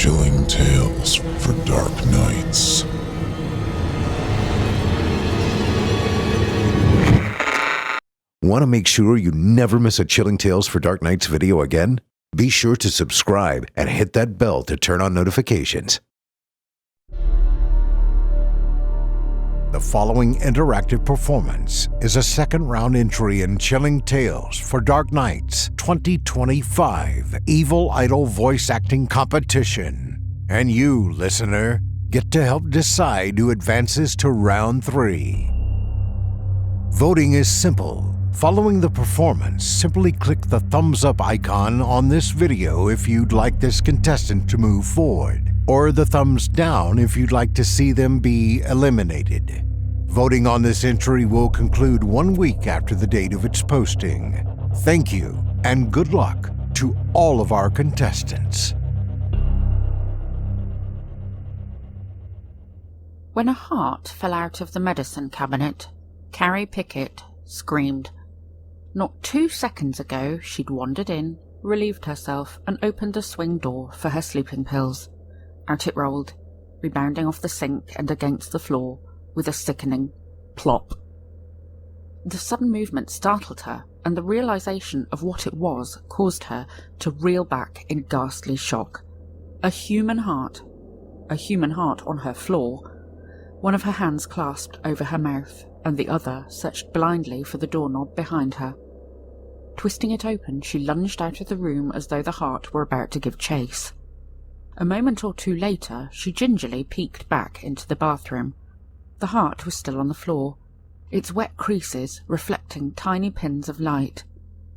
Chilling tales for dark nights. Want to make sure you never miss a Chilling Tales for Dark Nights video again? Be sure to subscribe and hit that bell to turn on notifications. The following interactive performance is a second-round entry in Chilling Tales for Dark Nights 2025 Evil Idol Voice Acting Competition. And you, listener, get to help decide who advances to round 3. Voting is simple. Following the performance, simply click the thumbs up icon on this video if you'd like this contestant to move forward, or the thumbs down if you'd like to see them be eliminated. Voting on this entry will conclude 1 week after the date of its posting. Thank you, and good luck to all of our contestants. When a heart fell out of the medicine cabinet, Carrie Pickett screamed. Not 2 seconds ago, she'd wandered in, relieved herself, and opened a swing door for her sleeping pills. Out it rolled, rebounding off the sink and against the floor, with a sickening plop. The sudden movement startled her, and the realization of what it was caused her to reel back in ghastly shock. A human heart on her floor, one of her hands clasped over her mouth, and the other searched blindly for the doorknob behind her. Twisting it open, she lunged out of the room as though the heart were about to give chase. A moment or two later, she gingerly peeked back into the bathroom. The heart was still on the floor, its wet creases reflecting tiny pins of light.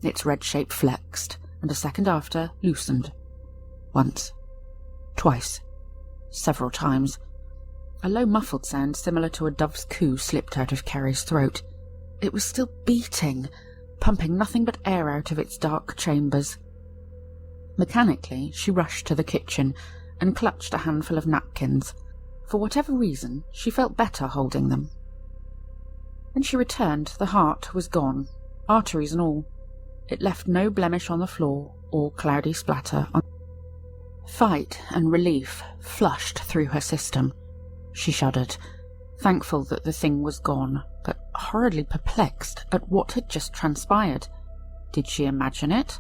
Its red shape flexed, and a second after loosened. Once. Twice. Several times. A low muffled sound similar to a dove's coo slipped out of Carrie's throat. It was still beating, pumping nothing but air out of its dark chambers. Mechanically, she rushed to the kitchen and clutched a handful of napkins. For whatever reason, she felt better holding them. When she returned, the heart was gone, arteries and all. It left no blemish on the floor or cloudy splatter on. Fright and relief flushed through her system. She shuddered, thankful that the thing was gone, but horridly perplexed at what had just transpired. Did she imagine it,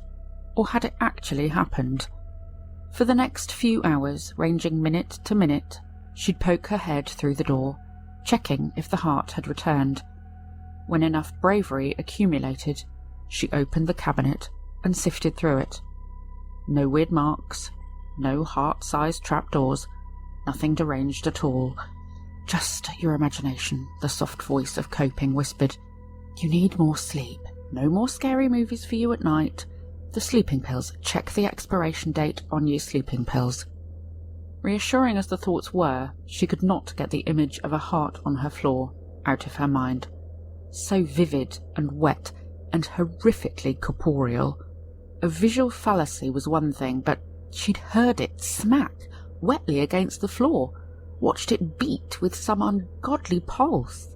or had it actually happened? For the next few hours, ranging minute to minute, she'd poke her head through the door, checking if the heart had returned. When enough bravery accumulated, she opened the cabinet and sifted through it. No weird marks, no heart-sized trapdoors, nothing deranged at all. Just your imagination, the soft voice of coping whispered. You need more sleep. No more scary movies for you at night. The sleeping pills. Check the expiration date on your sleeping pills. Reassuring as the thoughts were, she could not get the image of a heart on her floor out of her mind. So vivid and wet and horrifically corporeal. A visual fallacy was one thing, but she'd heard it smack wetly against the floor, watched it beat with some ungodly pulse.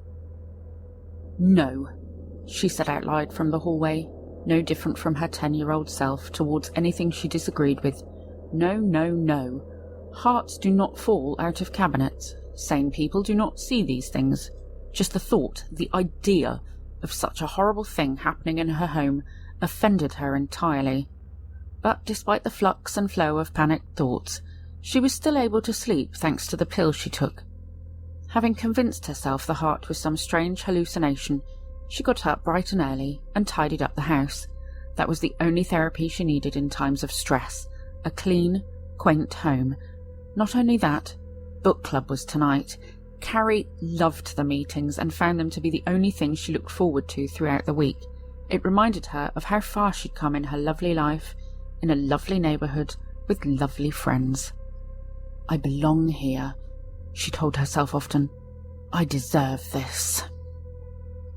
No, she said out loud from the hallway, no different from her 10-year-old self towards anything she disagreed with. No, no, no. Hearts do not fall out of cabinets. Sane people do not see these things. Just the thought, the idea of such a horrible thing happening in her home offended her entirely. But despite the flux and flow of panicked thoughts, she was still able to sleep thanks to the pill she took. Having convinced herself the heart was some strange hallucination, she got up bright and early and tidied up the house. That was the only therapy she needed in times of stress. A clean, quaint home. Not only that, book club was tonight. Carrie loved the meetings and found them to be the only thing she looked forward to throughout the week. It reminded her of how far she'd come in her lovely life, in a lovely neighbourhood, with lovely friends. I belong here, she told herself often. I deserve this.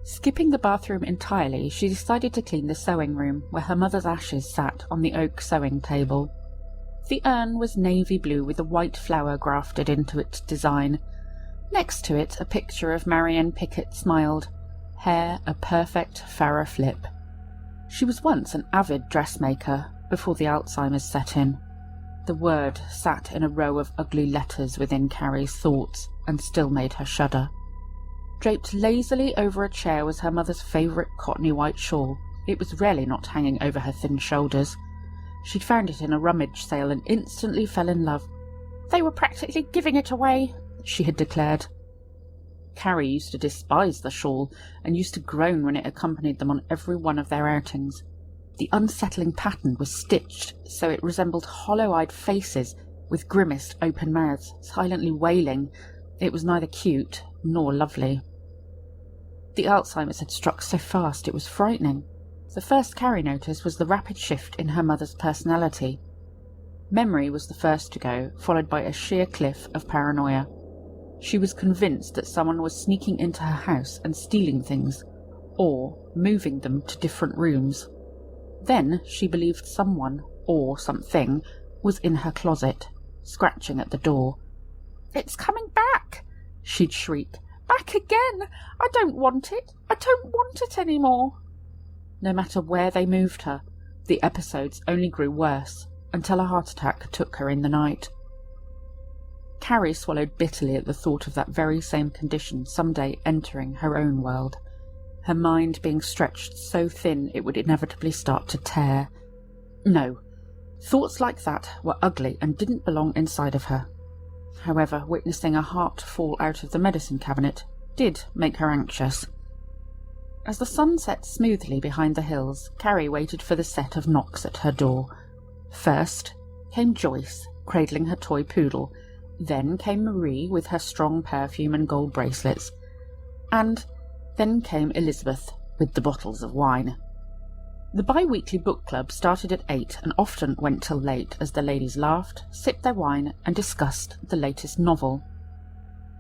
Skipping the bathroom entirely, she decided to clean the sewing room, where her mother's ashes sat on the oak sewing table. The urn was navy blue with a white flower grafted into its design. Next to it, a picture of Marion Pickett smiled, hair a perfect Farrah flip. She was once an avid dressmaker, before the Alzheimer's set in. The word sat in a row of ugly letters within Carrie's thoughts and still made her shudder. Draped lazily over a chair was her mother's favourite cottony white shawl. It was rarely not hanging over her thin shoulders. She'd found it in a rummage sale and instantly fell in love. "They were practically giving it away," she had declared. Carrie used to despise the shawl and used to groan when it accompanied them on every one of their outings. The unsettling pattern was stitched so it resembled hollow-eyed faces with grimaced open mouths, silently wailing. It was neither cute nor lovely. The Alzheimer's had struck so fast it was frightening. The first Carrie noticed was the rapid shift in her mother's personality. Memory was the first to go, followed by a sheer cliff of paranoia. She was convinced that someone was sneaking into her house and stealing things, or moving them to different rooms. Then she believed someone, or something, was in her closet, scratching at the door. "It's coming back!" she'd shriek. "Back again! I don't want it! I don't want it anymore!" No matter where they moved her, the episodes only grew worse, until a heart attack took her in the night. Carrie swallowed bitterly at the thought of that very same condition someday entering her own world, her mind being stretched so thin it would inevitably start to tear. No, thoughts like that were ugly and didn't belong inside of her. However, witnessing a heart fall out of the medicine cabinet did make her anxious. As the sun set smoothly behind the hills, Carrie waited for the set of knocks at her door. First came Joyce, cradling her toy poodle. Then came Marie with her strong perfume and gold bracelets. And then came Elizabeth with the bottles of wine. The bi-weekly book club started at 8 and often went till late as the ladies laughed, sipped their wine and discussed the latest novel.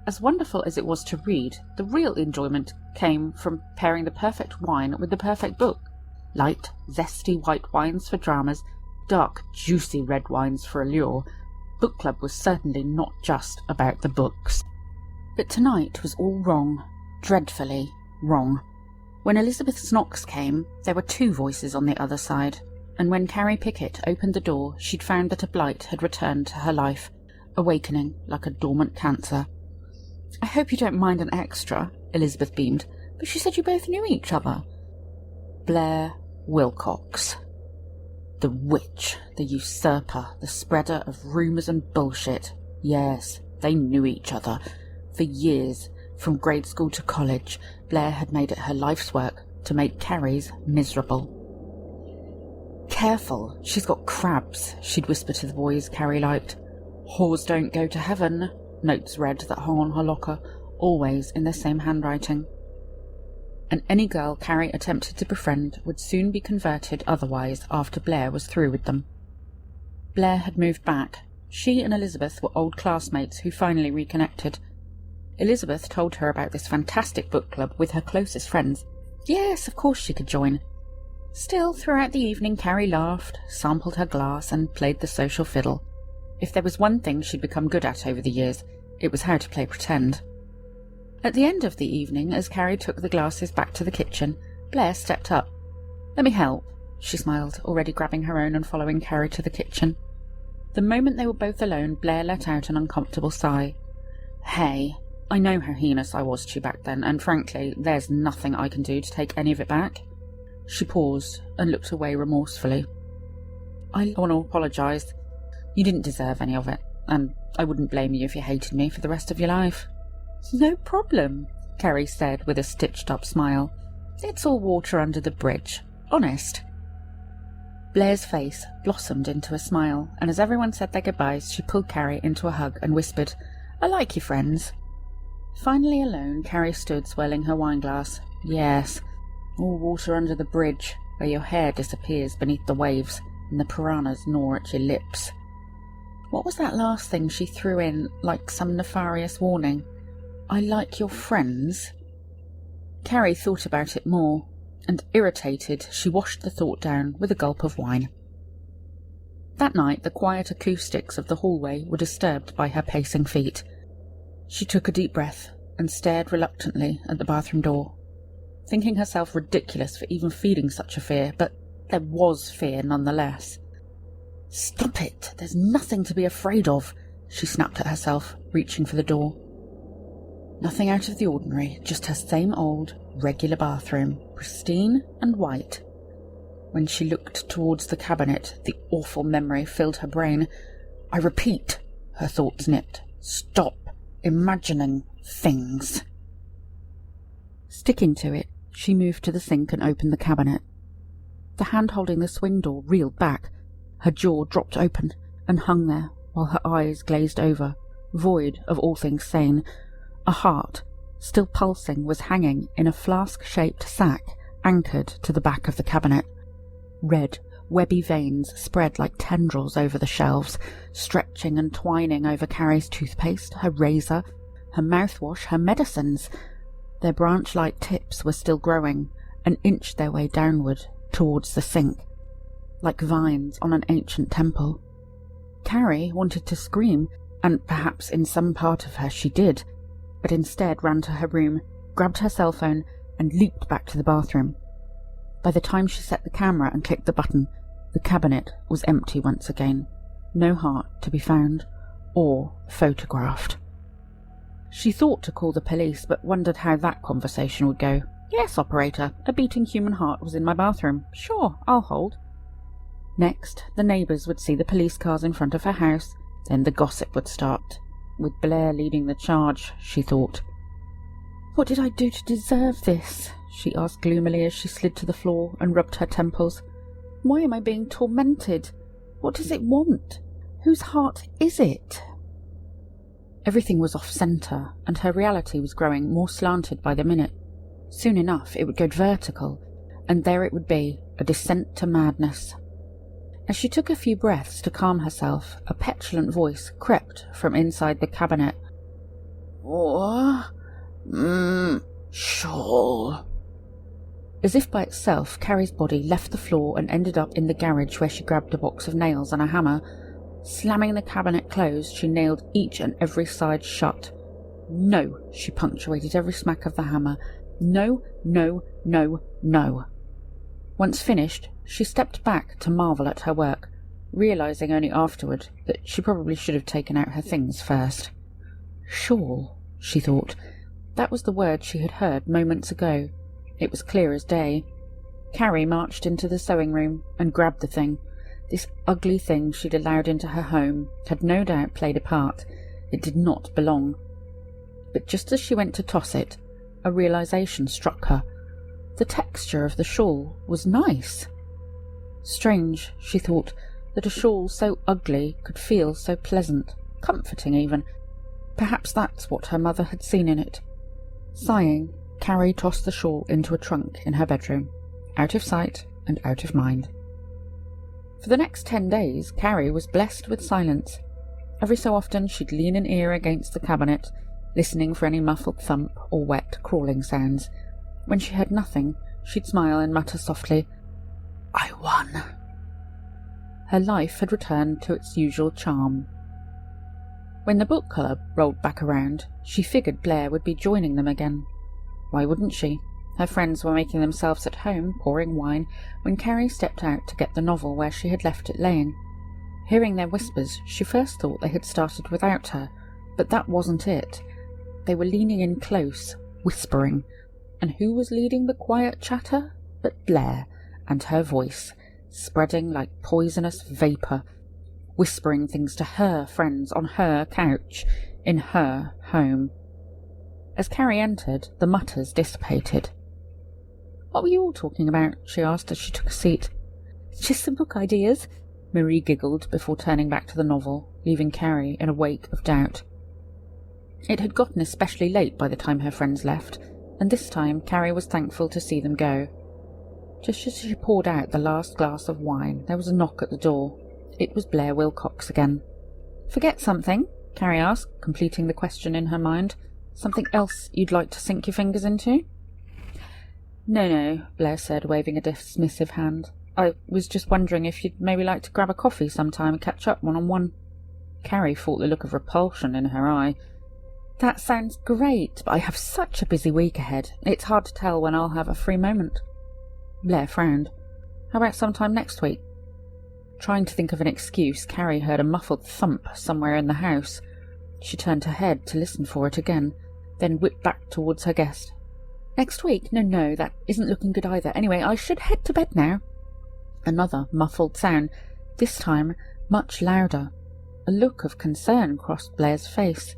As wonderful as it was to read, the real enjoyment came from pairing the perfect wine with the perfect book. Light, zesty white wines for dramas, dark, juicy red wines for allure. Book club was certainly not just about the books. But tonight was all wrong, dreadfully wrong. When Elizabeth's knocks came, there were 2 voices on the other side, and when Carrie Pickett opened the door, she'd found that a blight had returned to her life, awakening like a dormant cancer. "I hope you don't mind an extra," Elizabeth beamed, "but she said you both knew each other." Blair Wilcox. The witch, the usurper, the spreader of rumours and bullshit. Yes, they knew each other. For years, from grade school to college, Blair had made it her life's work to make Carrie's miserable. "Careful, she's got crabs," she'd whisper to the boys Carrie liked. "Whores don't go to heaven," notes read that hung on her locker, always in the same handwriting. And any girl Carrie attempted to befriend would soon be converted otherwise after Blair was through with them. Blair had moved back. She and Elizabeth were old classmates who finally reconnected. Elizabeth told her about this fantastic book club with her closest friends. Yes, of course she could join. Still, throughout the evening Carrie laughed, sampled her glass and played the social fiddle. If there was one thing she'd become good at over the years, it was how to play pretend. At the end of the evening, as Carrie took the glasses back to the kitchen, Blair stepped up. "Let me help," she smiled, already grabbing her own and following Carrie to the kitchen. The moment they were both alone, Blair let out an uncomfortable sigh. "Hey, I know how heinous I was to you back then, and frankly, there's nothing I can do to take any of it back." She paused and looked away remorsefully. "I want to apologise. You didn't deserve any of it, and I wouldn't blame you if you hated me for the rest of your life." "No problem," Carrie said with a stitched-up smile. "It's all water under the bridge. Honest." Blair's face blossomed into a smile, and as everyone said their goodbyes, she pulled Carrie into a hug and whispered, "I like you, friends." Finally alone, Carrie stood swirling her wineglass. Yes, all water under the bridge, where your hair disappears beneath the waves and the piranhas gnaw at your lips. What was that last thing she threw in, like some nefarious warning? "I like your friends?" Carrie thought about it more, and irritated, she washed the thought down with a gulp of wine. That night, the quiet acoustics of the hallway were disturbed by her pacing feet. She took a deep breath and stared reluctantly at the bathroom door, thinking herself ridiculous for even feeling such a fear, but there was fear nonetheless. "Stop it! There's nothing to be afraid of," she snapped at herself, reaching for the door. Nothing out of the ordinary, just her same old, regular bathroom, pristine and white. When she looked towards the cabinet, the awful memory filled her brain. "I repeat," her thoughts nipped, "stop imagining things." Sticking to it, she moved to the sink and opened the cabinet. The hand holding the swing door reeled back. Her jaw dropped open and hung there while her eyes glazed over, void of all things sane. A heart, still pulsing, was hanging in a flask-shaped sack anchored to the back of the cabinet. Red, webby veins spread like tendrils over the shelves, stretching and twining over Carrie's toothpaste, her razor, her mouthwash, her medicines. Their branch-like tips were still growing and inched their way downward towards the sink, like vines on an ancient temple. Carrie wanted to scream, and perhaps in some part of her she did, but instead ran to her room, grabbed her cell phone, and leaped back to the bathroom. By the time she set the camera and clicked the button, the cabinet was empty once again. No heart to be found, or photographed. She thought to call the police, but wondered how that conversation would go. "Yes, operator, a beating human heart was in my bathroom. Sure, I'll hold." Next, the neighbours would see the police cars in front of her house. Then the gossip would start, with Blair leading the charge, she thought. "What did I do to deserve this?" she asked gloomily as she slid to the floor and rubbed her temples. "Why am I being tormented? What does it want? Whose heart is it?" Everything was off-centre, and her reality was growing more slanted by the minute. Soon enough it would go vertical, and there it would be, a descent to madness. As she took a few breaths to calm herself, a petulant voice crept from inside the cabinet. "What? Sure." As if by itself, Carrie's body left the floor and ended up in the garage, where she grabbed a box of nails and a hammer. Slamming the cabinet closed, she nailed each and every side shut. "No," she punctuated every smack of the hammer. "No, no, no, no." Once finished, she stepped back to marvel at her work, realising only afterward that she probably should have taken out her things first. Shawl, she thought. That was the word she had heard moments ago. It was clear as day. Carrie marched into the sewing room and grabbed the thing. This ugly thing she'd allowed into her home had no doubt played a part. It did not belong. But just as she went to toss it, a realisation struck her. The texture of the shawl was nice. Strange, she thought, that a shawl so ugly could feel so pleasant, comforting even. Perhaps that's what her mother had seen in it. Sighing, Carrie tossed the shawl into a trunk in her bedroom, out of sight and out of mind. For the next 10 days, Carrie was blessed with silence. Every so often she'd lean an ear against the cabinet, listening for any muffled thump or wet, crawling sounds. When she heard nothing, she'd smile and mutter softly, "I won." Her life had returned to its usual charm. When the book club rolled back around, she figured Blair would be joining them again. Why wouldn't she? Her friends were making themselves at home, pouring wine, when Carrie stepped out to get the novel where she had left it laying. Hearing their whispers, she first thought they had started without her, but that wasn't it. They were leaning in close, whispering. And who was leading the quiet chatter but Blair, and her voice, spreading like poisonous vapour, whispering things to her friends on her couch, in her home. As Carrie entered, the mutters dissipated. "What were you all talking about?" she asked as she took a seat. "Just some book ideas," Marie giggled before turning back to the novel, leaving Carrie in a wake of doubt. It had gotten especially late by the time her friends left, and this time Carrie was thankful to see them go. Just as she poured out the last glass of wine, there was a knock at the door. It was Blair Wilcox again. "Forget something?" Carrie asked, completing the question in her mind. "Something else you'd like to sink your fingers into?" No, Blair said, waving a dismissive hand. "I was just wondering if you'd maybe like to grab a coffee sometime and catch up one-on-one." Carrie fought the look of repulsion in her eye. "That sounds great, but I have such a busy week ahead. It's hard to tell when I'll have a free moment." Blair frowned. "How about sometime next week?" Trying to think of an excuse, Carrie heard a muffled thump somewhere in the house. She turned her head to listen for it again, then whipped back towards her guest. "Next week? No, that isn't looking good either. Anyway, I should head to bed now." Another muffled sound, this time much louder. A look of concern crossed Blair's face.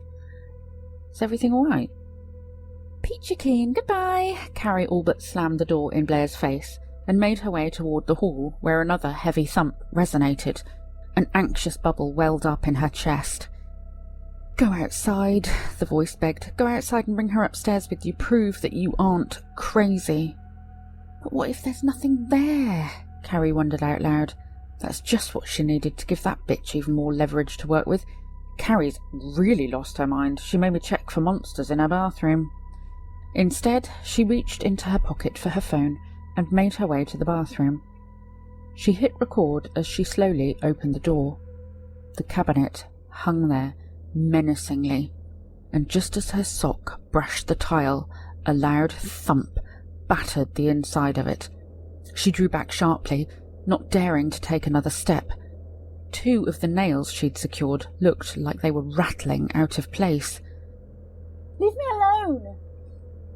"Is everything all right?" "Peachy keen, goodbye." Carrie all but slammed the door in Blair's face and made her way toward the hall, where another heavy thump resonated. An anxious bubble welled up in her chest. "Go outside," the voice begged. "Go outside and bring her upstairs with you. Prove that you aren't crazy." "But what if there's nothing there?" Carrie wondered out loud. That's just what she needed to give that bitch even more leverage to work with. Carrie's really lost her mind. She made me check for monsters in her bathroom. Instead, she reached into her pocket for her phone and made her way to the bathroom. She hit record as she slowly opened the door. The cabinet hung there menacingly, and just as her sock brushed the tile, a loud thump battered the inside of it. She drew back sharply, not daring to take another step. Two of the nails she'd secured looked like they were rattling out of place. "Leave me alone!"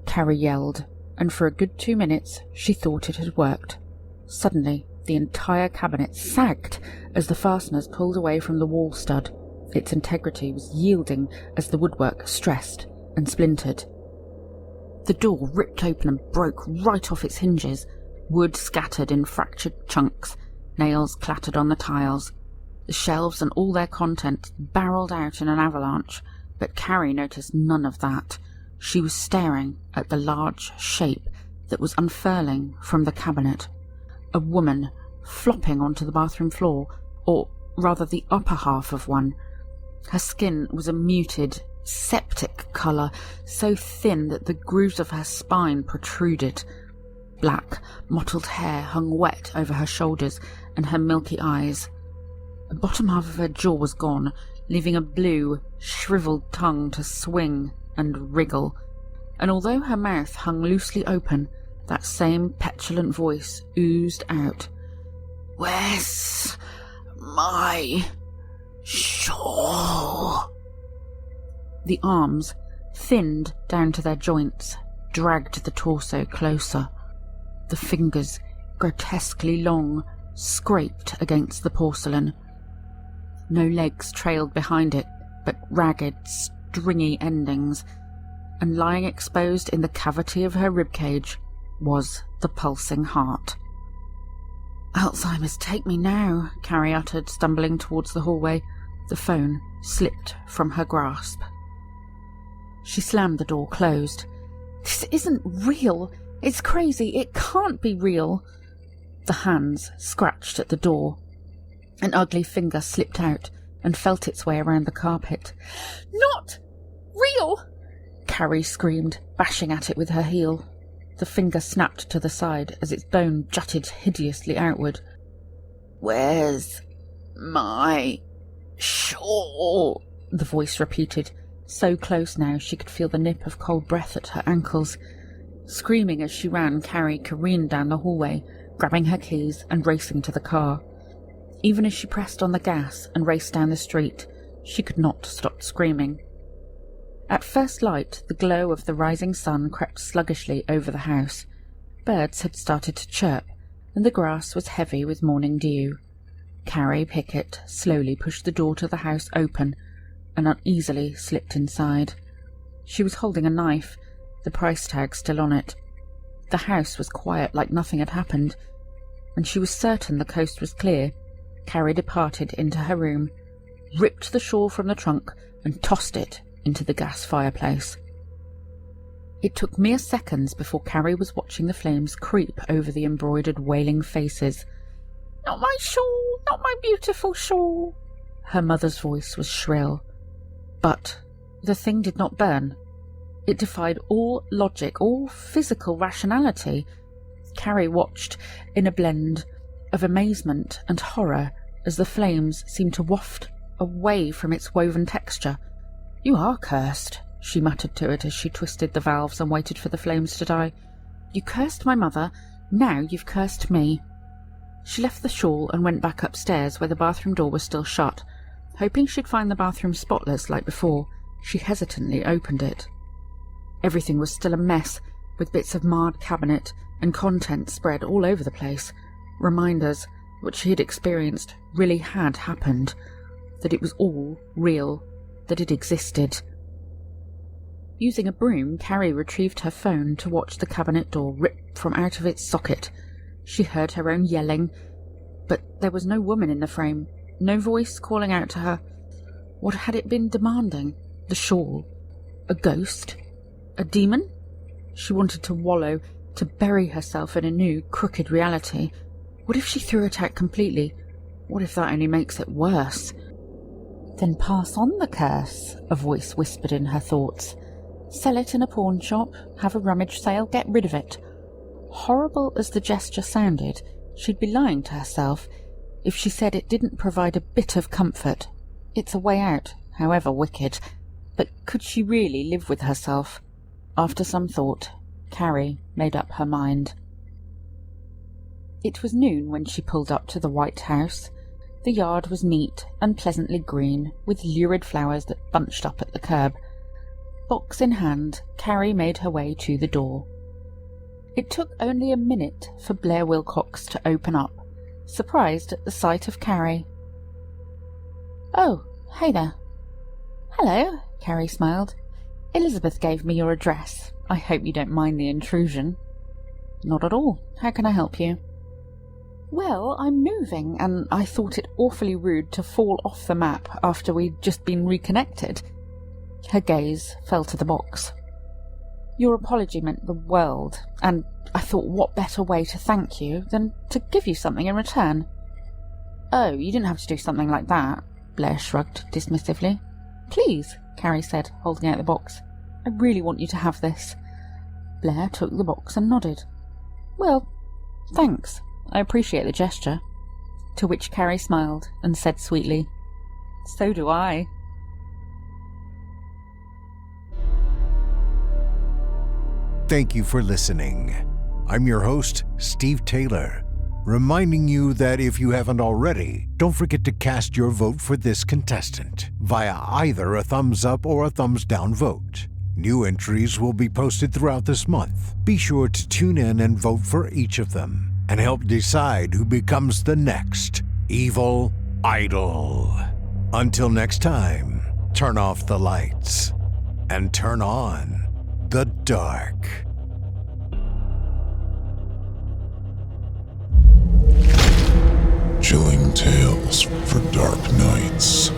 Carrie yelled, and for a good 2 minutes she thought it had worked. Suddenly, the entire cabinet sagged as the fasteners pulled away from the wall stud. Its integrity was yielding as the woodwork stressed and splintered. The door ripped open and broke right off its hinges. Wood scattered in fractured chunks, nails clattered on the tiles. The shelves and all their contents barreled out in an avalanche, but Carrie noticed none of that. She was staring at the large shape that was unfurling from the cabinet. A woman flopping onto the bathroom floor, or rather the upper half of one. Her skin was a muted, septic colour, so thin that the grooves of her spine protruded. Black, mottled hair hung wet over her shoulders and her milky eyes. The bottom half of her jaw was gone, leaving a blue, shriveled tongue to swing and wriggle. And although her mouth hung loosely open, that same petulant voice oozed out. "Where's my shawl?" The arms, thinned down to their joints, dragged the torso closer. The fingers, grotesquely long, scraped against the porcelain. No legs trailed behind it, but ragged, stringy endings, and lying exposed in the cavity of her ribcage was the pulsing heart. "Alzheimer's take me now," Carrie uttered, stumbling towards the hallway. The phone slipped from her grasp. She slammed the door closed. "This isn't real. It's crazy. It can't be real." The hands scratched at the door. An ugly finger slipped out and felt its way around the carpet. "Not real!" Carrie screamed, bashing at it with her heel. The finger snapped to the side as its bone jutted hideously outward. "Where's my shawl?" the voice repeated, so close now she could feel the nip of cold breath at her ankles. Screaming as she ran, Carrie careened down the hallway, grabbing her keys and racing to the car. Even as she pressed on the gas and raced down the street, she could not stop screaming. At first light, the glow of the rising sun crept sluggishly over the house. Birds had started to chirp, and the grass was heavy with morning dew. Carrie Pickett slowly pushed the door to the house open and uneasily slipped inside. She was holding a knife, the price tag still on it. The house was quiet like nothing had happened, and she was certain the coast was clear. Carrie departed into her room, ripped the shawl from the trunk and tossed it into the gas fireplace. It took mere seconds before Carrie was watching the flames creep over the embroidered wailing faces. "Not my shawl! Not my beautiful shawl!" Her mother's voice was shrill. But the thing did not burn. It defied all logic, all physical rationality. Carrie watched in a blend of amazement and horror as the flames seemed to waft away from its woven texture. "You are cursed," she muttered to it as she twisted the valves and waited for the flames to die. "You cursed my mother, now you've cursed me." She left the shawl and went back upstairs where the bathroom door was still shut. Hoping she'd find the bathroom spotless like before, she hesitantly opened it. Everything was still a mess, with bits of marred cabinet and contents spread all over the place. Reminders what she had experienced really had happened, that it was all real, that it existed. Using a broom, Carrie retrieved her phone to watch the cabinet door rip from out of its socket. She heard her own yelling, but there was no woman in the frame, no voice calling out to her. What had it been demanding? The shawl? A ghost? A demon? She wanted to wallow, to bury herself in a new, crooked reality. What if she threw it out completely? What if that only makes it worse? Then pass on the curse, a voice whispered in her thoughts. Sell it in a pawn shop, have a rummage sale, get rid of it. Horrible as the gesture sounded, she'd be lying to herself if she said it didn't provide a bit of comfort. It's a way out, however wicked, but could she really live with herself? After some thought, Carrie made up her mind. It was noon when she pulled up to the White House. The yard was neat and pleasantly green, with lurid flowers that bunched up at the curb. Box in hand, Carrie made her way to the door. It took only a minute for Blair Wilcox to open up, surprised at the sight of Carrie. "Oh, hey there." "Hello," Carrie smiled. "Elizabeth gave me your address. I hope you don't mind the intrusion." "Not at all. How can I help you?" "Well, I'm moving, and I thought it awfully rude to fall off the map after we'd just been reconnected." Her gaze fell to the box. "Your apology meant the world, and I thought what better way to thank you than to give you something in return." "Oh, you didn't have to do something like that," Blair shrugged dismissively. "Please," Carrie said, holding out the box. "I really want you to have this." Blair took the box and nodded. "Well, thanks. I appreciate the gesture." To which Carrie smiled and said sweetly, "So do I." Thank you for listening. I'm your host, Steve Taylor, reminding you that if you haven't already, don't forget to cast your vote for this contestant via either a thumbs up or a thumbs down vote. New entries will be posted throughout this month. Be sure to tune in and vote for each of them and help decide who becomes the next evil idol. Until next time, turn off the lights and turn on the dark. Chilling tales for dark nights.